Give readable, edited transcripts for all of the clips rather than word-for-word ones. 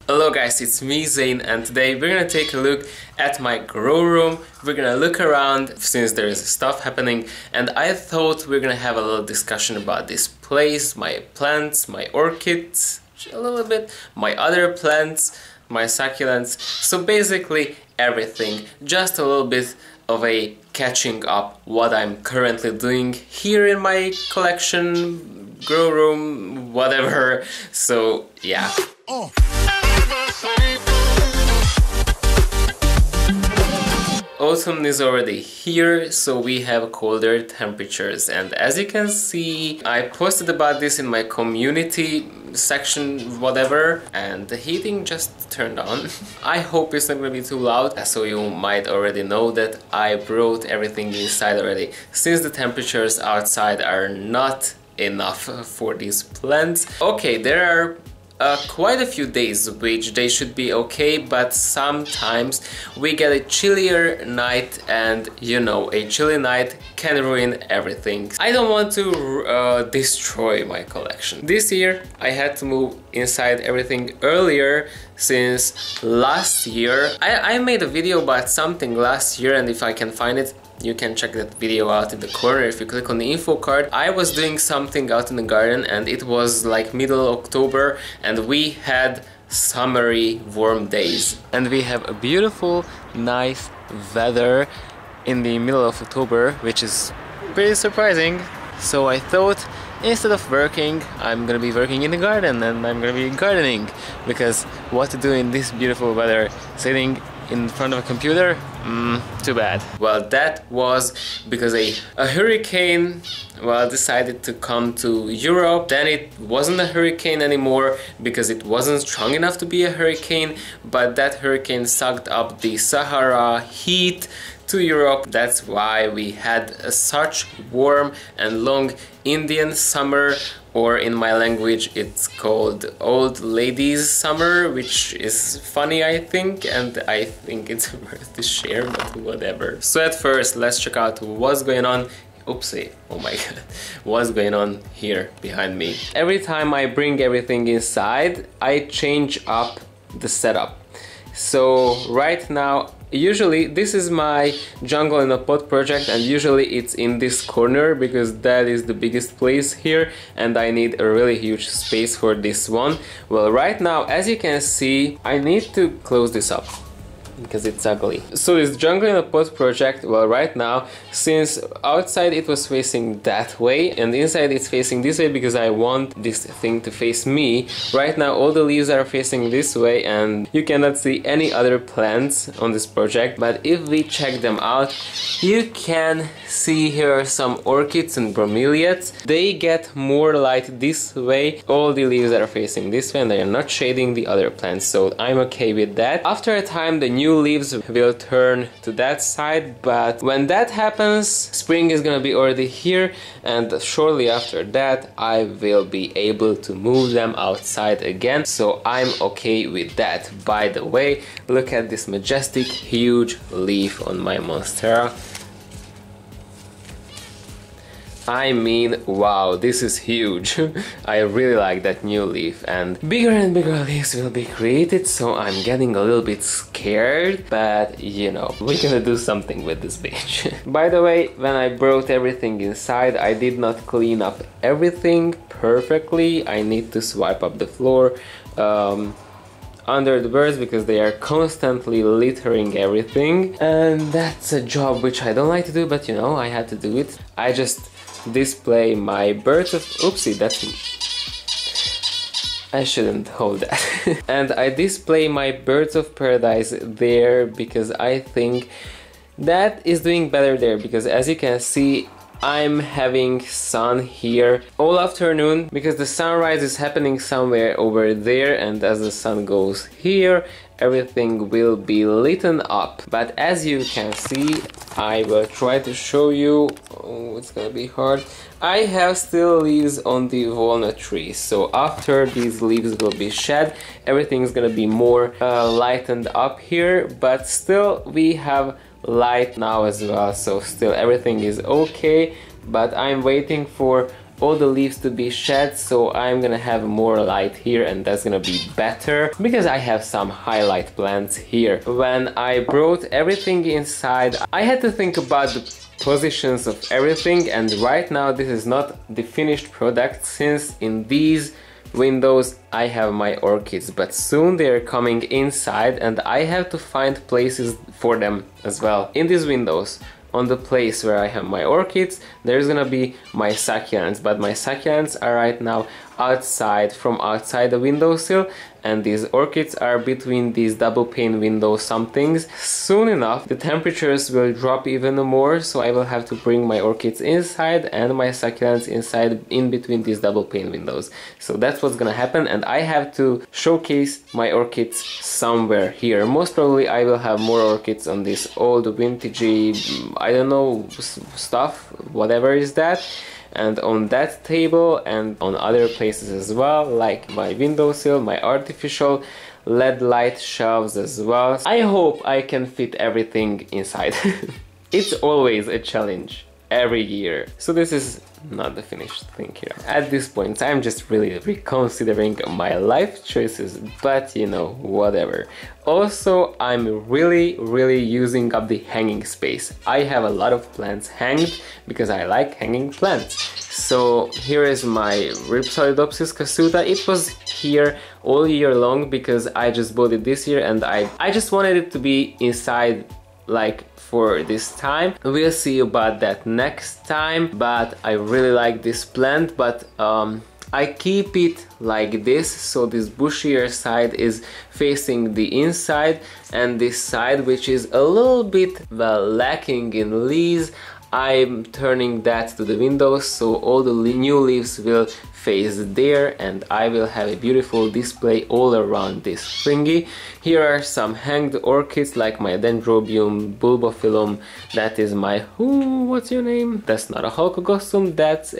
Hello guys, it's me Zane, and today we're gonna take a look at my grow room. We're gonna look around since there is stuff happening, and I thought we're gonna have a little discussion about this place, my plants, my orchids, a little bit, my other plants, my succulents, so basically everything, just a little bit of a catching up what I'm currently doing here in my collection, grow room, whatever, so yeah. Autumn is already here, so we have colder temperatures, and as you can see, I posted about this in my community section, whatever, and the heating just turned on. I hope it's not gonna be too loud, so you might already know that I brought everything inside already, since the temperatures outside are not enough for these plants. Okay, there are quite a few days which they should be okay, but sometimes we get a chillier night, and you know, a chilly night can ruin everything. I don't want to destroy my collection. This year I had to move inside everything earlier since last year. I made a video about something last year, and if I can find it, you can check that video out in the corner if you click on the info card. I was doing something out in the garden, and it was like middle October, and we had summery warm days. And we have a beautiful, nice weather in the middle of October, which is pretty surprising. So I thought, instead of working, I'm gonna be working in the garden, and I'm gonna be gardening, because what to do in this beautiful weather, sitting in front of a computer? Too bad. Well, that was because a hurricane, well, decided to come to Europe. Then it wasn't a hurricane anymore because it wasn't strong enough to be a hurricane, but that hurricane sucked up the Sahara heat to Europe. That's why we had such warm and long Indian summer, or in my language it's called old ladies summer, which is funny, I think, and I think it's worth to share, but whatever. So at first, let's check out what's going on. Oopsie, oh my god, what's going on here behind me. Every time I bring everything inside, I change up the setup. So right now, usually this is my jungle in a pot project, and usually it's in this corner because that is the biggest place here, and I need a really huge space for this one. Well, right now, as you can see, I need to close this up because it's ugly. So this jungle in a pot project, well, right now, since outside it was facing that way and inside it's facing this way because I want this thing to face me, right now all the leaves are facing this way, and you cannot see any other plants on this project. But if we check them out, you can see here some orchids and bromeliads. They get more light this way. All the leaves are facing this way and they are not shading the other plants, so I'm okay with that. After a time, the new leaves will turn to that side, but when that happens, spring is gonna be already here, and shortly after that I will be able to move them outside again, so I'm okay with that. By the way, look at this majestic huge leaf on my monstera. I mean, wow, this is huge. I really like that new leaf, and bigger leaves will be created, so I'm getting a little bit scared, but you know, we're gonna do something with this page. By the way, when I brought everything inside, I did not clean up everything perfectly. I need to swipe up the floor under the birds because they are constantly littering everything, and that's a job which I don't like to do, but you know, I had to do it. I just display my birds of... Oopsie, that's... I shouldn't hold that. And I display my birds of paradise there because I think that is doing better there, because as you can see, I'm having sun here all afternoon because the sunrise is happening somewhere over there, and as the sun goes here, everything will be lit up. But as you can see, I will try to show you. Oh, it's gonna be hard. I have still leaves on the walnut tree, so after these leaves will be shed, everything is gonna be more lightened up here, but still we have light now as well, so still everything is okay. But I'm waiting for all the leaves to be shed, so I'm gonna have more light here, and that's gonna be better because I have some highlight plants here. When I brought everything inside, I had to think about the positions of everything, and right now this is not the finished product, since in these windows I have my orchids, but soon they are coming inside and I have to find places for them as well. In these windows, on the place where I have my orchids, there's gonna be my succulents, but my succulents are right now outside, from outside the windowsill, and these orchids are between these double pane window somethings. Soon enough the temperatures will drop even more, so I will have to bring my orchids inside and my succulents inside, in between these double pane windows. So that's what's gonna happen, and I have to showcase my orchids somewhere here. Most probably I will have more orchids on this old vintagey, I don't know, stuff, whatever is that, and on that table and on other places as well, like my windowsill, my artificial LED light shelves as well. I hope I can fit everything inside. It's always a challenge every year. So this is not the finished thing here. At this point I'm just really reconsidering my life choices, but you know, whatever. Also, I'm really using up the hanging space. I have a lot of plants hanged because I like hanging plants. So here is my Ripsolidopsis casuta. It was here all year long because I just bought it this year, and I just wanted it to be inside like for this time. We'll see about that next time, but I really like this plant. But I keep it like this, so this bushier side is facing the inside, and this side, which is a little bit, well, lacking in leaves, I'm turning that to the windows, so all the new leaves will face there, and I will have a beautiful display all around this thingy. Here are some hanged orchids, like my Dendrobium bulbophyllum. That is my, what's your name? That's not a Holcogossum, that's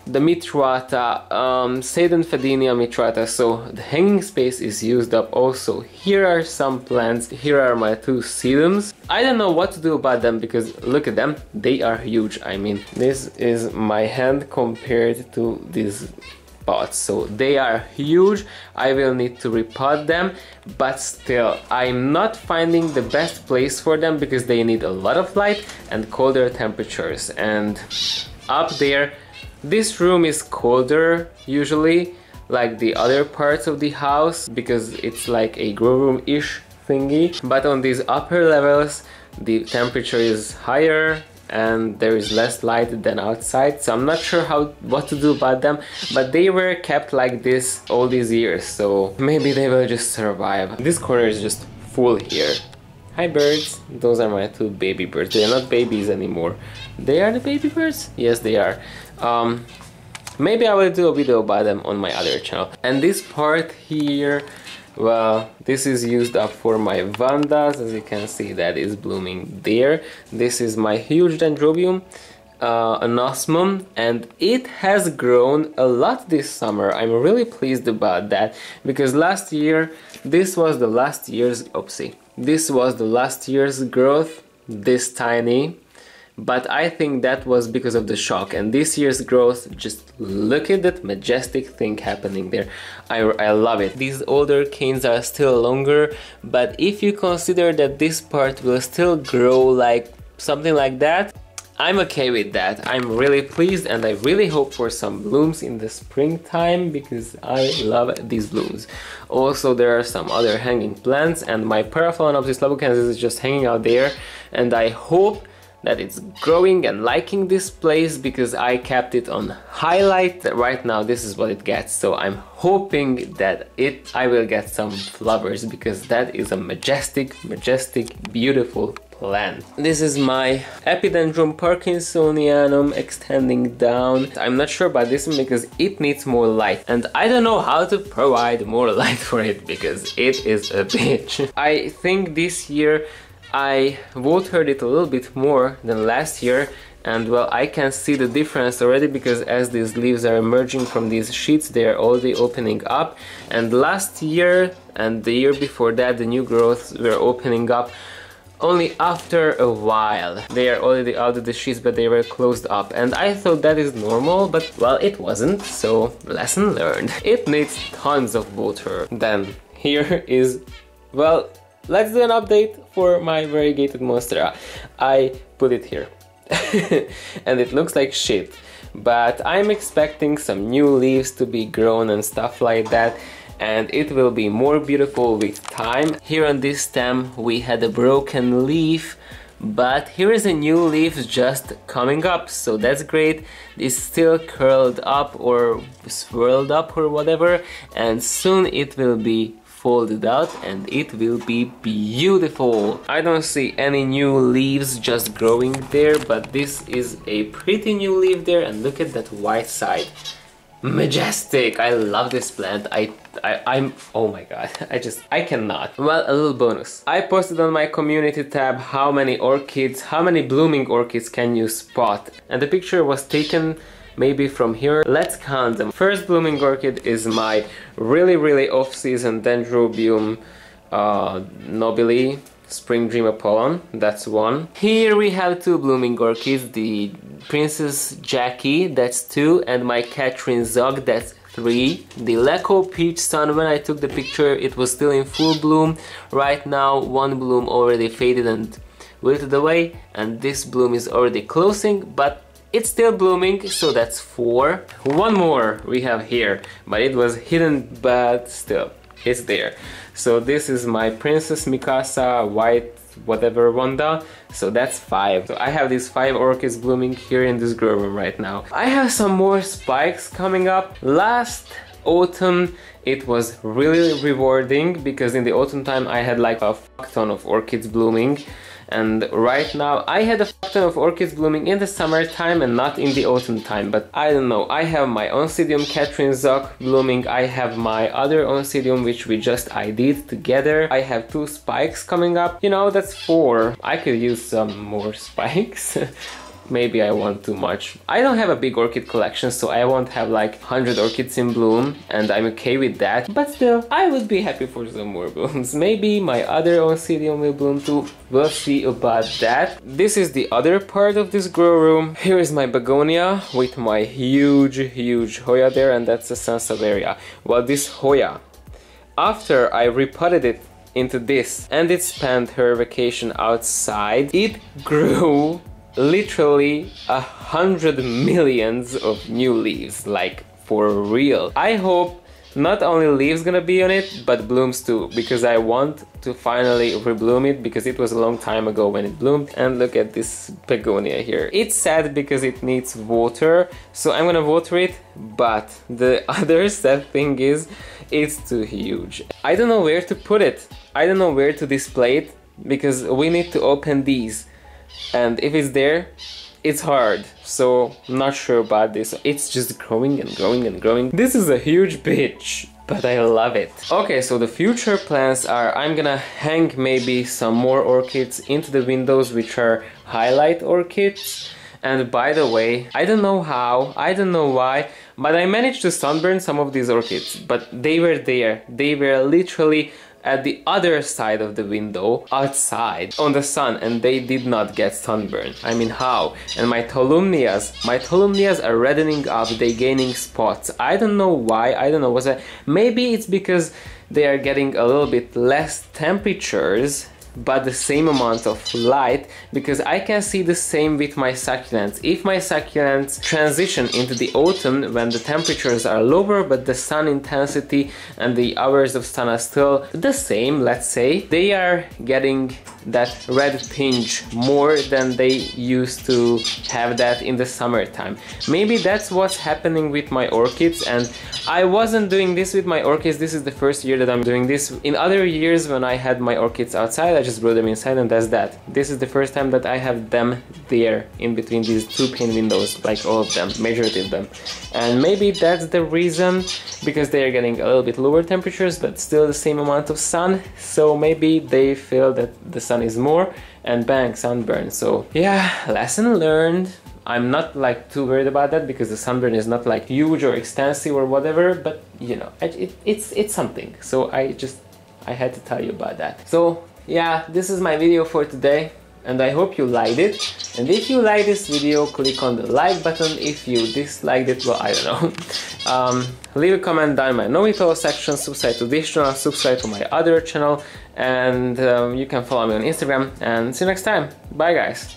the Mitrata, Seidenfedenia mitrata, so the hanging space is used up also. Here are some plants, here are my two sedums. I don't know what to do about them because look at them, they are huge. I mean, this is my hand compared to these pots, so they are huge. I will need to repot them, but still I'm not finding the best place for them because they need a lot of light and colder temperatures. And up there, this room is colder usually, like the other parts of the house, because it's like a grow room-ish thingy. But on these upper levels the temperature is higher and there is less light than outside, so I'm not sure what to do about them. But they were kept like this all these years, so maybe they will just survive. This corner is just full here. Hi birds, those are my two baby birds. They are not babies anymore. They are the baby birds? Yes, they are. Maybe I will do a video about them on my other channel. And this part here, well, this is used up for my Vandas. As you can see, that is blooming there. This is my huge Dendrobium, anosmum, and it has grown a lot this summer. I'm really pleased about that, because last year, this was the last year's, this was the last year's growth, this tiny. But I think that was because of the shock, and this year's growth, just look at that majestic thing happening there. I love it. These older canes are still longer, but if you consider that this part will still grow like something like that, I'm okay with that. I'm really pleased, and I really hope for some blooms in the springtime because I love these blooms. Also, there are some other hanging plants, and my Paraphalaenopsis labuchensis is just hanging out there, and I hope that it's growing and liking this place because I kept it on highlight. Right now this is what it gets, so I'm hoping that I will get some flowers because that is a majestic, beautiful plant. This is my Epidendrum parkinsonianum extending down. I'm not sure about this one because it needs more light, and I don't know how to provide more light for it because it is a bitch. I think this year I watered it a little bit more than last year, and well, I can see the difference already because as these leaves are emerging from these sheets, they are already opening up. And last year and the year before that, the new growths were opening up only after a while. They are already out of the sheets, but they were closed up. And I thought that is normal, but well, it wasn't, so lesson learned. It needs tons of water. Then here is, well, let's do an update for my variegated monstera. I put it here. And it looks like shit. But I'm expecting some new leaves to be grown and stuff like that. And it will be more beautiful with time. Here on this stem we had a broken leaf, but here is a new leaf just coming up, so that's great. It's still curled up or swirled up or whatever, and soon it will be folded out and it will be beautiful. I don't see any new leaves just growing there, but this is a pretty new leaf there, and look at that white side. Majestic! I love this plant. I'm oh my god, I cannot. Well, a little bonus. I posted on my community tab how many blooming orchids can you spot, and the picture was taken maybe from here. Let's count them. First blooming orchid is my really off-season Dendrobium nobile Spring Dream Apollon. That's one. Here we have two blooming orchids, the Princess Jackie, that's two, and my Catherine Zog, that's three. The Lecco Peach Sun, when I took the picture it was still in full bloom. Right now one bloom already faded and wilted away, and this bloom is already closing, but it's still blooming, so that's four. One more we have here, but it was hidden, but still it's there. So this is my Princess Mikasa White whatever Wanda, so that's five. So I have these 5 orchids blooming here in this grow room right now. I have some more spikes coming up. Last autumn it was really rewarding because in the autumn time I had like a fuck ton of orchids blooming. And right now I had a ton of orchids blooming in the summertime and not in the autumn time, but I don't know. I have my Oncidium Catherine Zoc blooming, I have my other Oncidium which we just ID'd together, I have 2 spikes coming up, you know, that's 4. I could use some more spikes. Maybe I want too much. I don't have a big orchid collection, so I won't have like 100 orchids in bloom, and I'm okay with that. But still, I would be happy for some more blooms. Maybe my other Oncidium will bloom too. We'll see about that. This is the other part of this grow room. Here is my begonia with my huge Hoya there, and that's a Sansevieria. Well, this Hoya, after I repotted it into this and it spent her vacation outside, it grew literally 100 millions of new leaves, like for real. I hope not only leaves gonna be on it, but blooms too, because I want to finally rebloom it, because it was a long time ago when it bloomed. And look at this begonia here. It's sad because it needs water, so I'm gonna water it, but the other sad thing is it's too huge. I don't know where to put it. I don't know where to display it, because we need to open these. And if it's there, it's hard, so not sure about this. It's just growing and growing and growing. This is a huge bitch, but I love it. Okay, so the future plans are I'm gonna hang maybe some more orchids into the windows, which are highlight orchids. And by the way, I don't know how, I don't know why, but I managed to sunburn some of these orchids, but they were there. They were literally at the other side of the window, outside, on the sun, and they did not get sunburned. I mean, how? And my tolumnias are reddening up, they gaining spots. I don't know why, I don't know what's that. Maybe it's because they are getting a little bit less temperatures, but the same amount of light, because I can see the same with my succulents. If my succulents transition into the autumn when the temperatures are lower but the sun intensity and the hours of sun are still the same, let's say, they are getting that red tinge more than they used to have that in the summertime. Maybe that's what's happening with my orchids, and I wasn't doing this with my orchids. This is the first year that I'm doing this. In other years when I had my orchids outside, I just grew them inside and that's that. This is the first time that I have them there in between these 2 pane windows, like all of them, majority of them. And maybe that's the reason, because they are getting a little bit lower temperatures but still the same amount of sun, so maybe they feel that the sun is more, and bang, sunburn. So yeah, lesson learned. I'm not like too worried about that because the sunburn is not like huge or extensive or whatever, but you know, it's something. So I had to tell you about that. So yeah, this is my video for today, and I hope you liked it. And if you like this video, click on the like button. If you disliked it, well, I don't know. Leave a comment down in my Know It All section, subscribe to this channel, subscribe to my other channel, and you can follow me on Instagram, and see you next time. Bye guys!